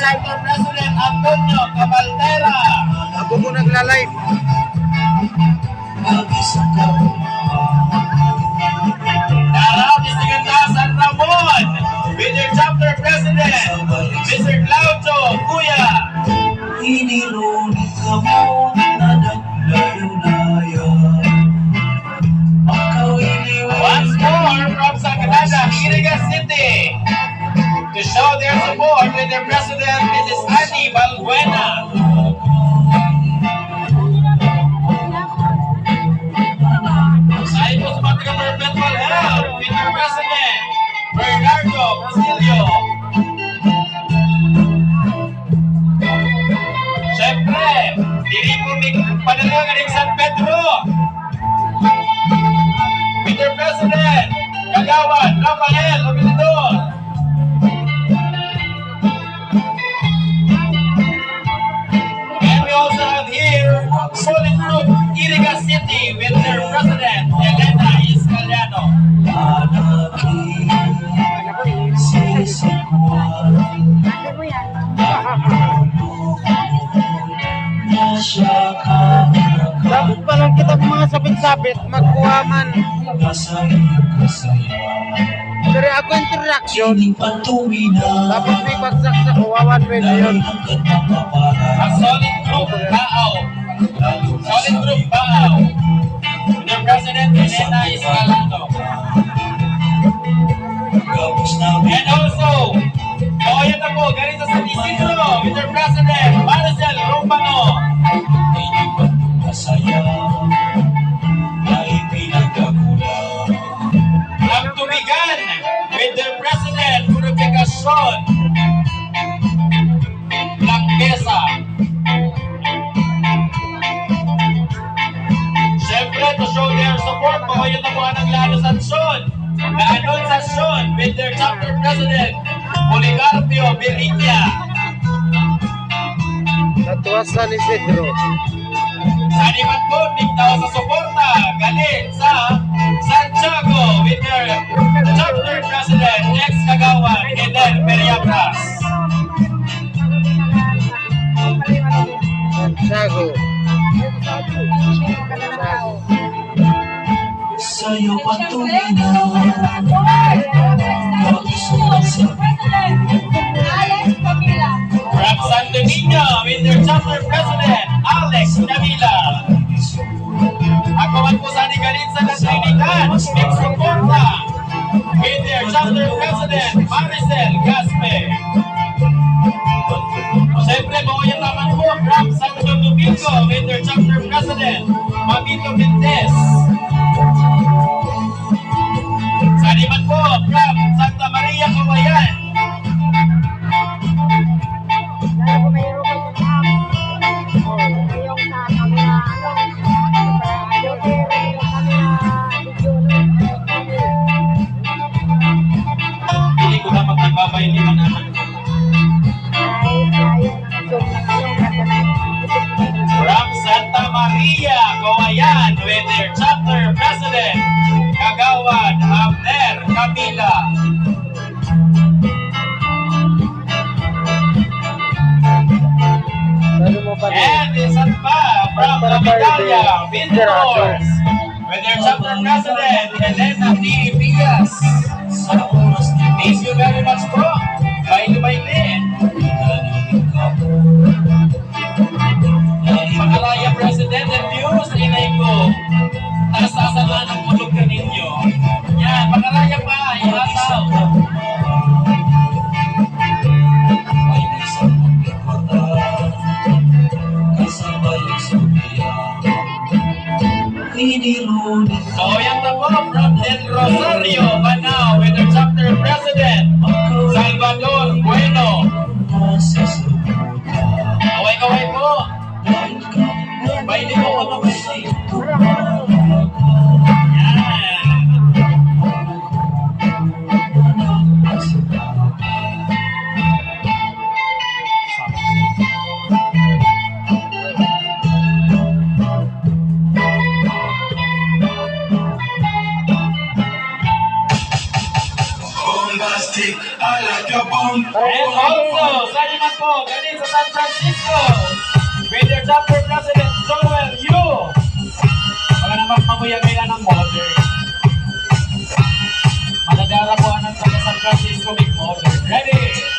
Chapter President Antonio Cabaldera. Ako po nagla-live. Davao Distrito San Ramon with their Chapter President, Mr. Claudio Cuya. Inilunin ka mo na naglayo-layo. Once more from Sagrada, Iriga City, to show their support with their President, Mrs. Annie Balbuena. Cyprus Patrick Perpetual Health with their President, Bernardo Basilio. Siyempre, Republic Panalagan ng San Pedro with their President, Kagawan Rafael Obrador. And we also have here Solid Group Iriga City with their President, Elena Iscaliano. Dapat pa lang kita mga sabit-sabit, magkuha man. Dari ako introduction, tapos may bagsak sa kawawan pwede yun. A Solid Group Baaw. Solid Group Baaw. With their President, Elena Iscaliano. And also, ayan na po, galing sa San Isidro with their President, Maricel Rupano. Ang Tubigan with their President, Purificacion Langkesa. Siyempre, to show their support, ayan na po ang Lanosasyon. Na Anunsasyon with their Chapter President, Policarpio Berinia. Natuwasan ni Isidro. Saniman po, tignaw sa suporta, galing sa Santiago with their Chapter President, ex-Kagawan, Eder Periabras. Santiago. Sa'yo patuloy From Santo Niño with their Chapter President, Alex Davila. Ako man po sa galing sa Trinidad, ex-suporta with their Chapter President, Maricel Gaspe. Siyempre, buhay naman po from Santo Domingo with their Chapter President, Mabito Mendez. Saniman po from Santa Maria, Cagayan. Hindi ko na magkababay liman naman. From Santa Maria, Cagayan with their Chapter President, Kagawan Abner Camila. And isan pa from Capitalia, Vindors with their Chapter President, Elena P. Villas. Thank you very much po. Baile-baile. Makalaya President and views, inay ko. Taas-taasan ang ulog ka ninyo. Yan, makalaya pa, ihataw. So yan na po from Del Rosario, Banao with their Chapter President, Salvador Bueno. Kaway-kaway po. Baili po ako baili. Yan. And also, sa naman po, galing sa San Francisco, with your chapter president, Joel Yu. Wala namang mamuyang nila ng water. Madadara po ang taga San Francisco, big water. Ready?